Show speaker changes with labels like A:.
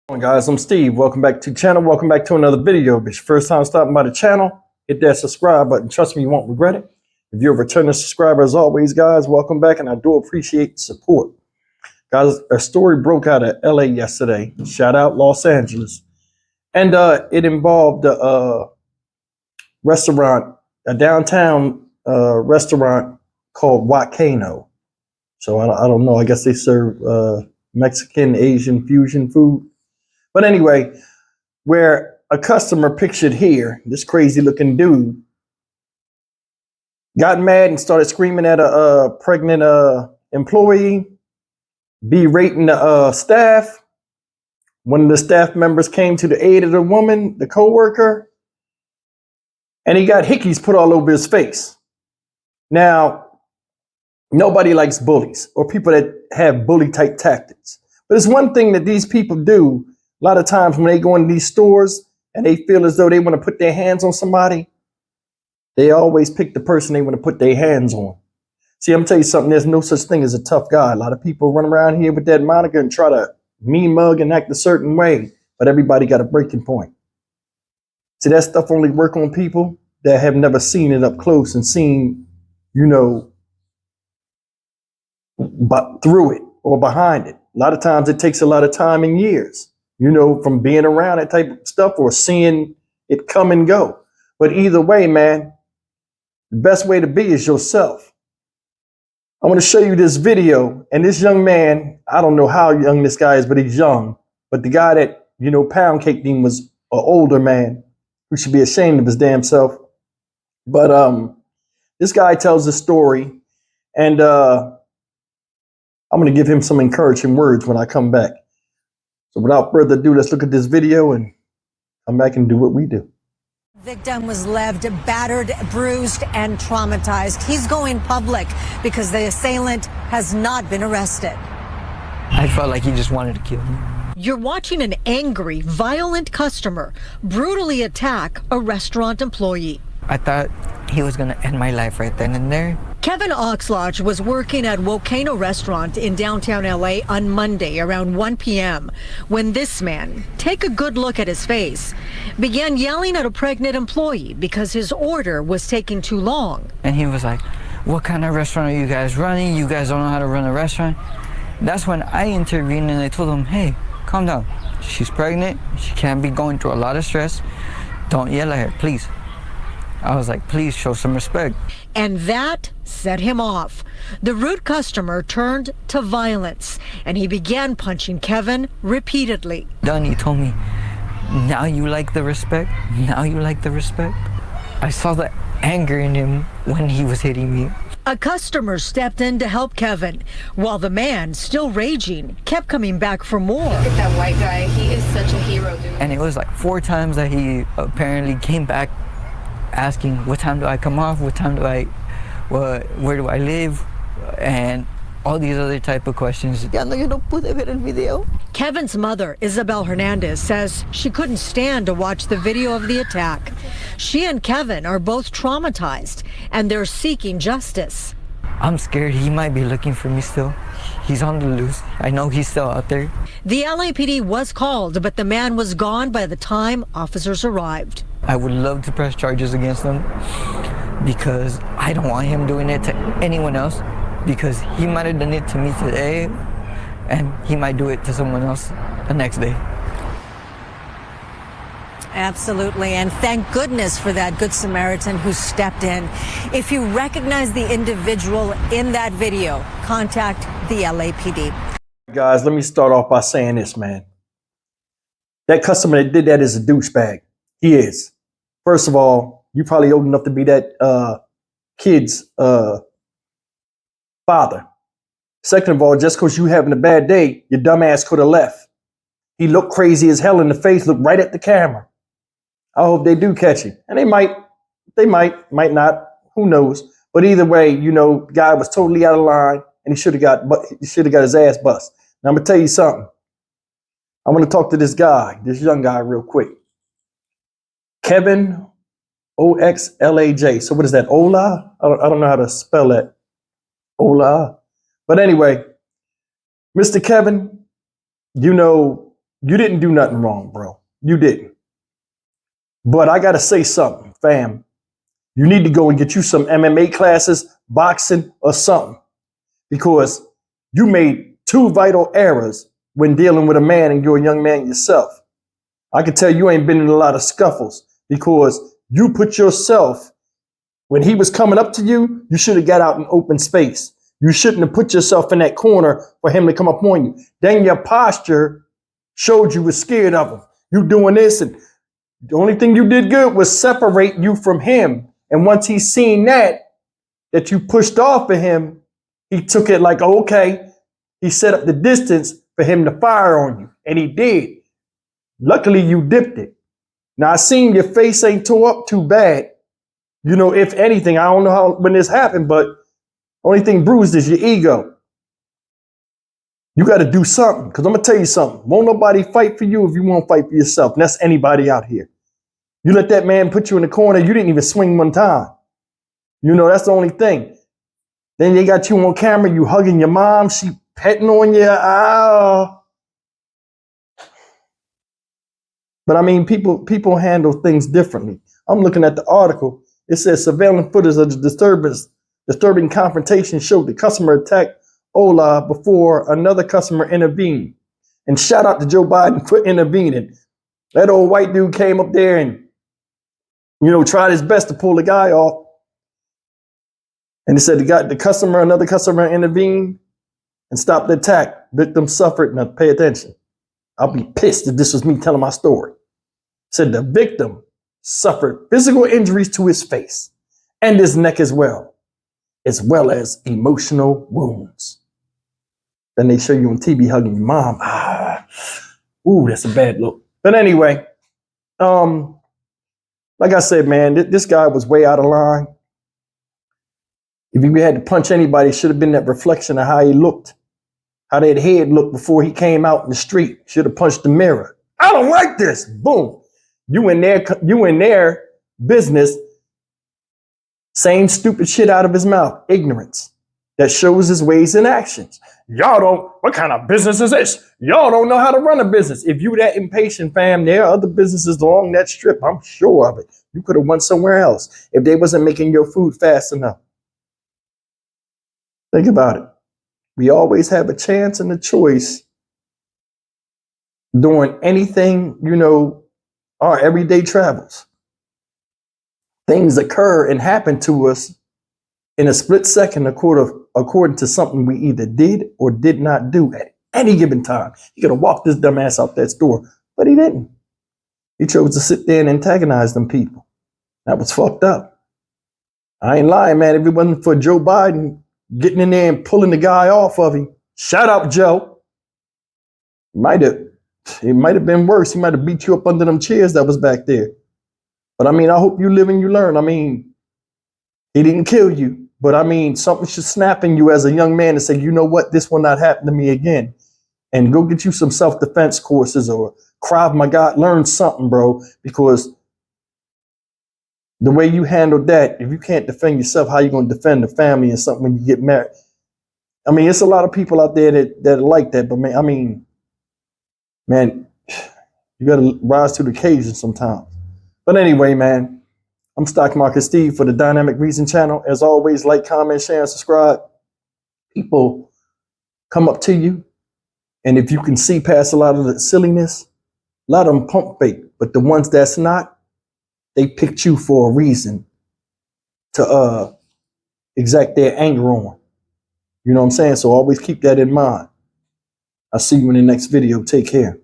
A: Hey guys, I'm Steve. Welcome back to the channel. Welcome back to another video. If it's your first time stopping by the channel, hit that subscribe button. Trust me, you won't regret it. If you're a returning subscriber, as always, guys, welcome back, and I do appreciate the support. Guys, a story broke out of LA yesterday. Shout out Los Angeles. And it involved a restaurant, a downtown restaurant called Volcano. So I don't know. I guess they serve Mexican, Asian fusion food. But anyway, where a customer pictured here, this crazy looking dude, got mad and started screaming at a pregnant employee, berating the staff. One of the staff members came to the aid of the woman, the coworker, and he got hickeys put all over his face. Now, nobody likes bullies or people that have bully type tactics. But it's one thing that these people do. A lot of times when they go into these stores and they feel as though they want to put their hands on somebody, they always pick the person they want to put their hands on. See, I'm going to tell you something. There's no such thing as a tough guy. A lot of people run around here with that moniker and try to mean mug and act a certain way, but everybody got a breaking point. See, that stuff only work on people that have never seen it up close and seen, but through it or behind it. A lot of times it takes a lot of time and years, from being around that type of stuff or seeing it come and go. But either way, man, the best way to be is yourself. I want to show you this video. And this young man, I don't know how young this guy is, but he's young. But the guy that, pound caked him was an older man who should be ashamed of his damn self. But this guy tells a story, and I'm going to give him some encouraging words when I come back. So without further ado, let's look at this video and come back and do what we do.
B: Victim was left battered, bruised, and traumatized. He's going public because the assailant has not been arrested.
C: I felt like he just wanted to kill me.
B: You're watching an angry, violent customer brutally attack a restaurant employee.
C: I thought he was going to end my life right then and there.
B: Kevin Oxlodge was working at Volcano Restaurant in downtown LA on Monday around 1 p.m. when this man, take a good look at his face, began yelling at a pregnant employee because his order was taking too long.
C: And he was like, "What kind of restaurant are you guys running? You guys don't know how to run a restaurant." That's when I intervened and I told him, "Hey, calm down. She's pregnant. She can't be going through a lot of stress. Don't yell at her, please." I was like, please show some respect.
B: And that set him off. The rude customer turned to violence, and he began punching Kevin repeatedly.
C: Then he told me, "Now you like the respect? Now you like the respect?" I saw the anger in him when he was hitting me.
B: A customer stepped in to help Kevin, while the man, still raging, kept coming back for more.
D: Look at that white guy. He is such a hero, dude.
C: And it was like 4 times that he apparently came back asking, what time do I come off? What time do I, where do I live? And all these other type of questions.
B: Kevin's mother, Isabel Hernandez, says she couldn't stand to watch the video of the attack. She and Kevin are both traumatized, and they're seeking justice.
C: I'm scared he might be looking for me still. He's on the loose. I know he's still out there.
B: The LAPD was called, but the man was gone by the time officers arrived.
C: I would love to press charges against him because I don't want him doing it to anyone else, because he might have done it to me today and he might do it to someone else the next day.
B: Absolutely, and thank goodness for that Good Samaritan who stepped in. If you recognize the individual in that video, contact the LAPD.
A: Guys, let me start off by saying this, man. That customer that did that is a douchebag. He is. First of all, you're probably old enough to be that kid's father. Second of all, just because you having a bad day, your dumb ass could have left. He looked crazy as hell in the face, looked right at the camera. I hope they do catch him. And they might not, who knows. But either way, the guy was totally out of line and he should have got his ass bust. Now I'm gonna tell you something. I want to talk to this guy, this young guy real quick. Kevin Oxlaj. So what is that? Ola? I don't know how to spell that. Ola. But anyway, Mr. Kevin, you didn't do nothing wrong, bro. You didn't. But I got to say something, fam. You need to go and get you some MMA classes, boxing, or something, because you made two vital errors when dealing with a man and you're a young man yourself. I can tell you ain't been in a lot of scuffles because you put yourself, when he was coming up to you, you should have got out in open space. You shouldn't have put yourself in that corner for him to come up on you. Then your posture showed you were scared of him. You doing this, and the only thing you did good was separate you from him. And once he seen that you pushed off of him, he took it like, oh, okay. He set up the distance for him to fire on you. And he did. Luckily, you dipped it. Now, I seen your face ain't tore up too bad. You know, if anything, I don't know how when this happened, but only thing bruised is your ego. You got to do something, because I'm going to tell you something. Won't nobody fight for you if you won't fight for yourself. And that's anybody out here. You let that man put you in the corner. You didn't even swing one time. You know, that's the only thing. Then they got you on camera. You hugging your mom. She petting on you. But I mean, people handle things differently. I'm looking at the article. It says surveillance footage of the disturbing confrontation showed the customer attacked Ola before another customer intervened. And shout out to Joe Biden for intervening. That old white dude came up there and, you know, tried his best to pull the guy off. And he said another customer intervened and stopped the attack. Victim suffered. Now pay attention. I'll be pissed if this was me telling my story. Said the victim suffered physical injuries to his face and his neck as well as emotional wounds. Then they show you on TV hugging your mom. Ooh, that's a bad look. But anyway, like I said, man, this guy was way out of line. If you had to punch anybody, it should have been that reflection of how he looked, how that head looked before he came out in the street. Should have punched the mirror. I don't like this. Boom. You in their business, saying stupid shit out of his mouth. Ignorance that shows his ways and actions. What kind of business is this? Y'all don't know how to run a business. If you that impatient, fam, there are other businesses along that strip. I'm sure of it. You could have went somewhere else if they wasn't making your food fast enough. Think about it. We always have a chance and a choice doing anything, you know, our everyday travels. Things occur and happen to us in a split second according to something we either did or did not do at any given time. He could have walked this dumbass out that store, but he didn't. He chose to sit there and antagonize them people. That was fucked up. I ain't lying, man. If it wasn't for Joe Biden getting in there and pulling the guy off of him, shout out Joe. It might have been worse. He might have beat you up under them chairs that was back there. But I mean, I hope you live and you learn. I mean, he didn't kill you, but I mean, something should snap in you as a young man and say, you know what, this will not happen to me again. And go get you some self-defense courses or Krav Maga, learn something, bro, because the way you handled that, if you can't defend yourself, how you going to defend the family and something when you get married? I mean, it's a lot of people out there that are like that, but man, you got to rise to the occasion sometimes. But anyway, man, I'm Stock Market Steve for the Dynamic Reason channel. As always, like, comment, share, and subscribe. People come up to you, and if you can see past a lot of the silliness, a lot of them pump fake, but the ones that's not, they picked you for a reason to exact their anger on. You know what I'm saying? So always keep that in mind. I'll see you in the next video. Take care.